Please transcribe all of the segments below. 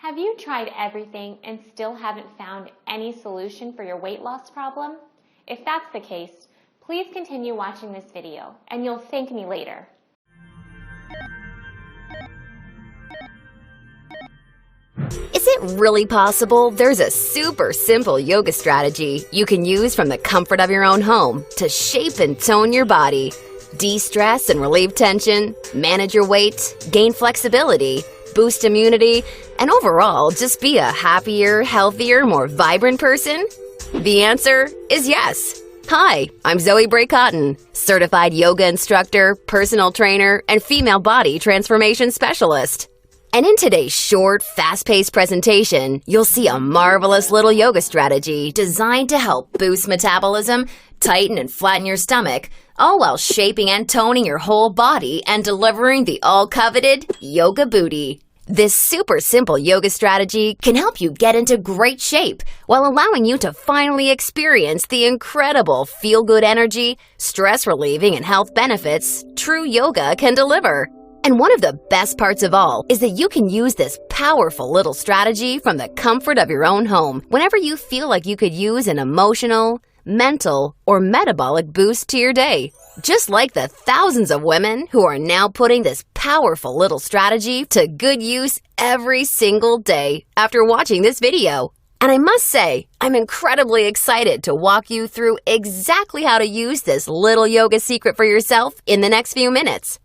Have you tried everything and still haven't found any solution for your weight loss problem? If that's the case, please continue watching this video and you'll thank me later. Is it really possible there's a super simple yoga strategy you can use from the comfort of your own home to shape and tone your body, de-stress and relieve tension, manage your weight, gain flexibility, boost immunity, and overall just be a happier, healthier, more vibrant person? The answer is yes. Hi, I'm Zoe Bray-Cotton, certified yoga instructor, personal trainer, and female body transformation specialist. And in today's short, fast-paced presentation, you'll see a marvelous little yoga strategy designed to help boost metabolism, tighten and flatten your stomach, all while shaping and toning your whole body and delivering the all-coveted yoga booty. This super simple yoga strategy can help you get into great shape while allowing you to finally experience the incredible feel-good energy, stress-relieving, and health benefits true yoga can deliver. And one of the best parts of all is that you can use this powerful little strategy from the comfort of your own home whenever you feel like you could use an emotional, mental, or metabolic boost to your day. Just like the thousands of women who are now putting this powerful little strategy to good use every single day after watching this video. And I must say, I'm incredibly excited to walk you through exactly how to use this little yoga secret for yourself in the next few minutes.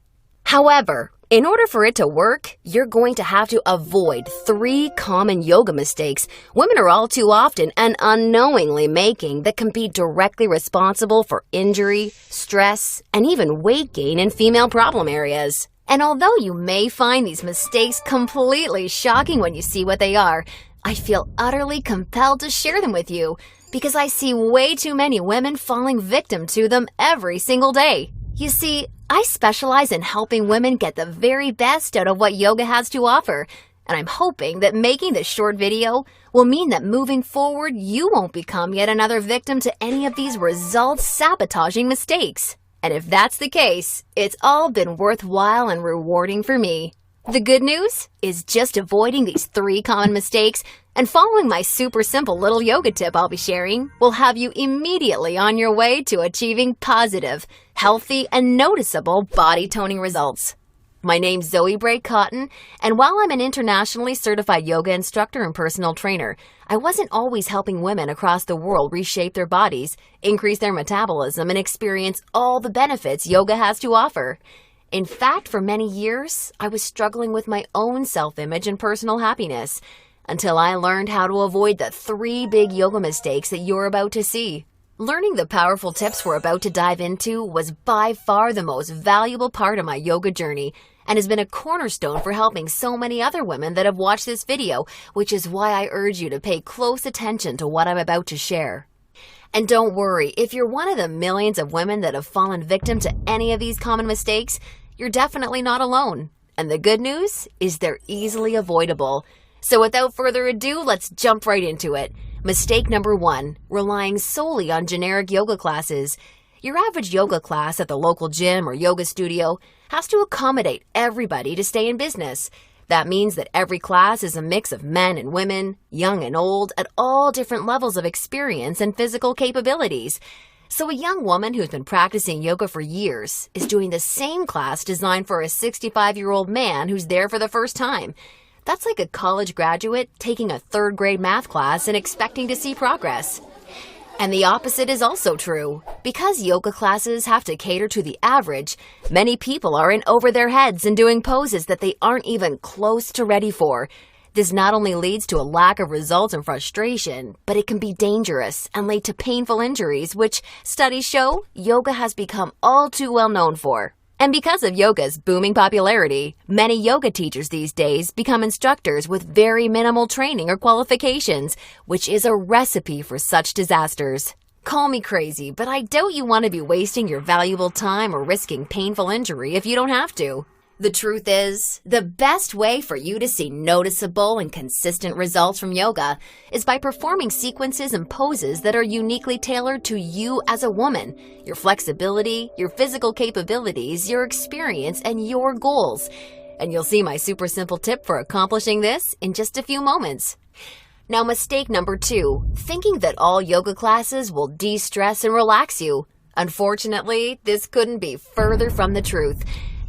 However, in order for it to work, you're going to have to avoid 3 common yoga mistakes women are all too often and unknowingly making that can be directly responsible for injury, stress, and even weight gain in female problem areas. And although you may find these mistakes completely shocking when you see what they are, I feel utterly compelled to share them with you because I see way too many women falling victim to them every single day. You see, I specialize in helping women get the very best out of what yoga has to offer, and I'm hoping that making this short video will mean that moving forward, you won't become yet another victim to any of these results-sabotaging mistakes. And if that's the case, it's all been worthwhile and rewarding for me. The good news is just avoiding these 3 common mistakes and following my super simple little yoga tip I'll be sharing will have you immediately on your way to achieving positive, healthy, and noticeable body toning results. My name's Zoe Bray-Cotton, and while I'm an internationally certified yoga instructor and personal trainer, I wasn't always helping women across the world reshape their bodies, increase their metabolism, and experience all the benefits yoga has to offer. In fact, for many years, I was struggling with my own self-image and personal happiness until I learned how to avoid the 3 big yoga mistakes that you're about to see. Learning the powerful tips we're about to dive into was by far the most valuable part of my yoga journey and has been a cornerstone for helping so many other women that have watched this video, which is why I urge you to pay close attention to what I'm about to share. And don't worry, if you're one of the millions of women that have fallen victim to any of these common mistakes, you're definitely not alone. And the good news is they're easily avoidable. So without further ado, let's jump right into it. Mistake number 1, relying solely on generic yoga classes. Your average yoga class at the local gym or yoga studio has to accommodate everybody to stay in business. That means that every class is a mix of men and women, young and old, at all different levels of experience and physical capabilities. So a young woman who's been practicing yoga for years is doing the same class designed for a 65-year-old man who's there for the first time. That's like a college graduate taking a 3rd grade math class and expecting to see progress. And the opposite is also true. Because yoga classes have to cater to the average, many people are in over their heads and doing poses that they aren't even close to ready for. This not only leads to a lack of results and frustration, but it can be dangerous and lead to painful injuries, which studies show yoga has become all too well known for. And because of yoga's booming popularity, many yoga teachers these days become instructors with very minimal training or qualifications, which is a recipe for such disasters. Call me crazy, but I doubt you want to be wasting your valuable time or risking painful injury if you don't have to. The truth is, the best way for you to see noticeable and consistent results from yoga is by performing sequences and poses that are uniquely tailored to you as a woman, your flexibility, your physical capabilities, your experience, and your goals. and you'll see my super simple tip for accomplishing this in just a few moments. Now, mistake number 2, thinking that all yoga classes will de-stress and relax you. Unfortunately, this couldn't be further from the truth.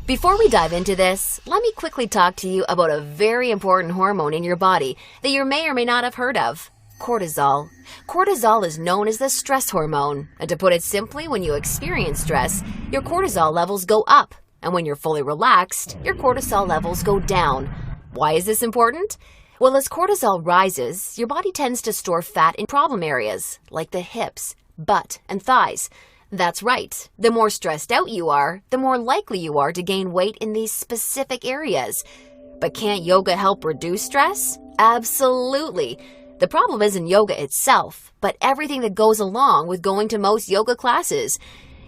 Before we dive into this, let me quickly talk to you about a very important hormone in your body that you may or may not have heard of: cortisol. Cortisol is known as the stress hormone, and to put it simply, when you experience stress, your cortisol levels go up, and when you're fully relaxed, your cortisol levels go down. Why is this important? Well, as cortisol rises, your body tends to store fat in problem areas, like the hips, butt, and thighs. That's right. The more stressed out you are, the more likely you are to gain weight in these specific areas. But can't yoga help reduce stress? Absolutely. The problem isn't yoga itself, but everything that goes along with going to most yoga classes.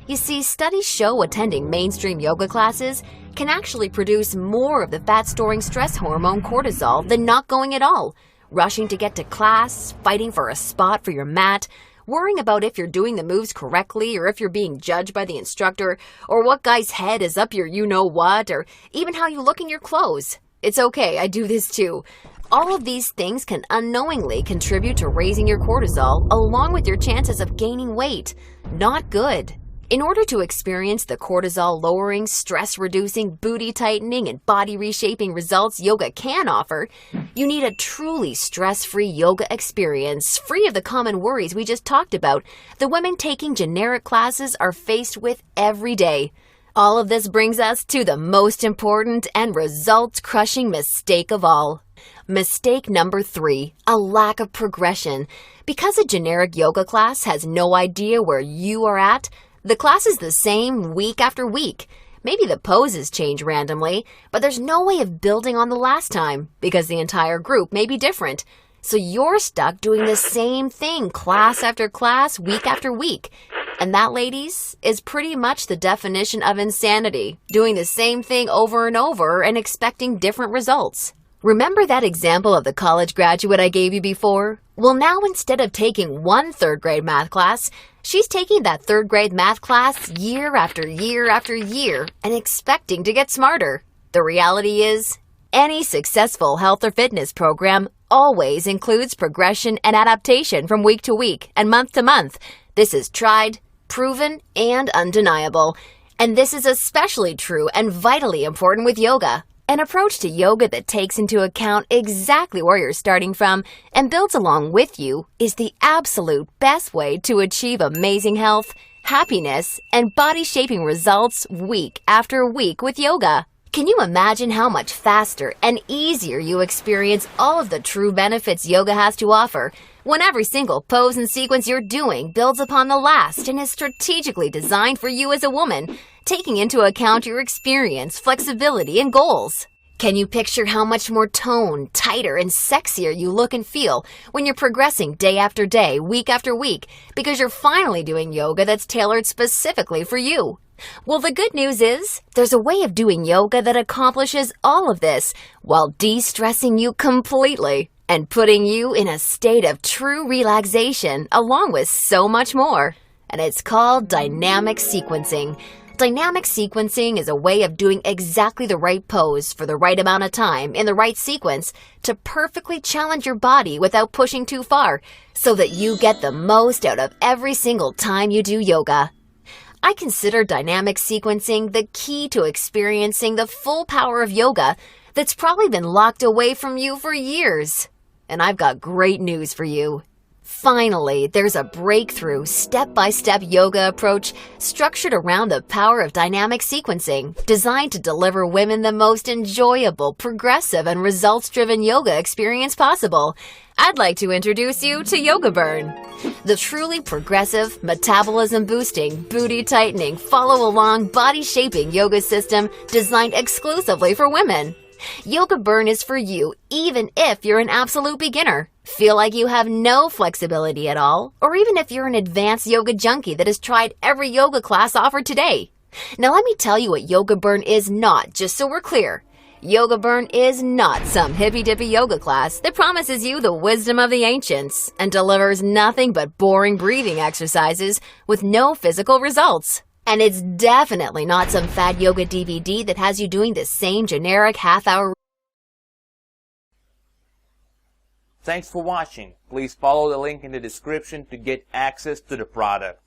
You see, studies show attending mainstream yoga classes can actually produce more of the fat-storing stress hormone cortisol than not going at all. Rushing to get to class, fighting for a spot for your mat, worrying about if you're doing the moves correctly or if you're being judged by the instructor, or what guy's head is up your you-know-what, or even how you look in your clothes. It's okay, I do this too. All of these things can unknowingly contribute to raising your cortisol along with your chances of gaining weight. Not good. In order to experience the cortisol-lowering, stress-reducing, booty-tightening, and body-reshaping results yoga can offer, you need a truly stress-free yoga experience, free of the common worries we just talked about the women taking generic classes are faced with every day. All of this brings us to the most important and results-crushing mistake of all. Mistake number 3, a lack of progression. Because a generic yoga class has no idea where you are at, the class is the same week after week. Maybe the poses change randomly, but there's no way of building on the last time because the entire group may be different. So you're stuck doing the same thing class after class, week after week. And that, ladies, is pretty much the definition of insanity, doing the same thing over and over and expecting different results. Remember that example of the college graduate I gave you before? Well, now instead of taking one third-grade math class, she's taking that third-grade math class year after year after year and expecting to get smarter. The reality is, any successful health or fitness program always includes progression and adaptation from week to week and month to month. This is tried, proven, and undeniable. And this is especially true and vitally important with yoga. An approach to yoga that takes into account exactly where you're starting from and builds along with you is the absolute best way to achieve amazing health, happiness, and body-shaping results week after week with yoga. Can you imagine how much faster and easier you experience all of the true benefits yoga has to offer when every single pose and sequence you're doing builds upon the last and is strategically designed for you as a woman, taking into account your experience, flexibility, and goals? Can you picture how much more toned, tighter, and sexier you look and feel when you're progressing day after day, week after week, because you're finally doing yoga that's tailored specifically for you? Well, the good news is, there's a way of doing yoga that accomplishes all of this while de-stressing you completely and putting you in a state of true relaxation along with so much more. And it's called dynamic sequencing. Dynamic sequencing is a way of doing exactly the right pose for the right amount of time in the right sequence to perfectly challenge your body without pushing too far so that you get the most out of every single time you do yoga. I consider dynamic sequencing the key to experiencing the full power of yoga that's probably been locked away from you for years. And I've got great news for you. Finally, there's a breakthrough, step-by-step yoga approach structured around the power of dynamic sequencing, designed to deliver women the most enjoyable, progressive, and results-driven yoga experience possible. I'd like to introduce you to Yoga Burn, the truly progressive, metabolism-boosting, booty-tightening, follow-along, body-shaping yoga system designed exclusively for women. Yoga Burn is for you even if you're an absolute beginner, feel like you have no flexibility at all, or even if you're an advanced yoga junkie that has tried every yoga class offered today. Now let me tell you what Yoga Burn is not, just so we're clear. Yoga Burn is not some hippy-dippy yoga class that promises you the wisdom of the ancients and delivers nothing but boring breathing exercises with no physical results. And it's definitely not some fad yoga DVD that has you doing the same generic half-hour. Thanks for watching. Please follow the link in the description to get access to the product.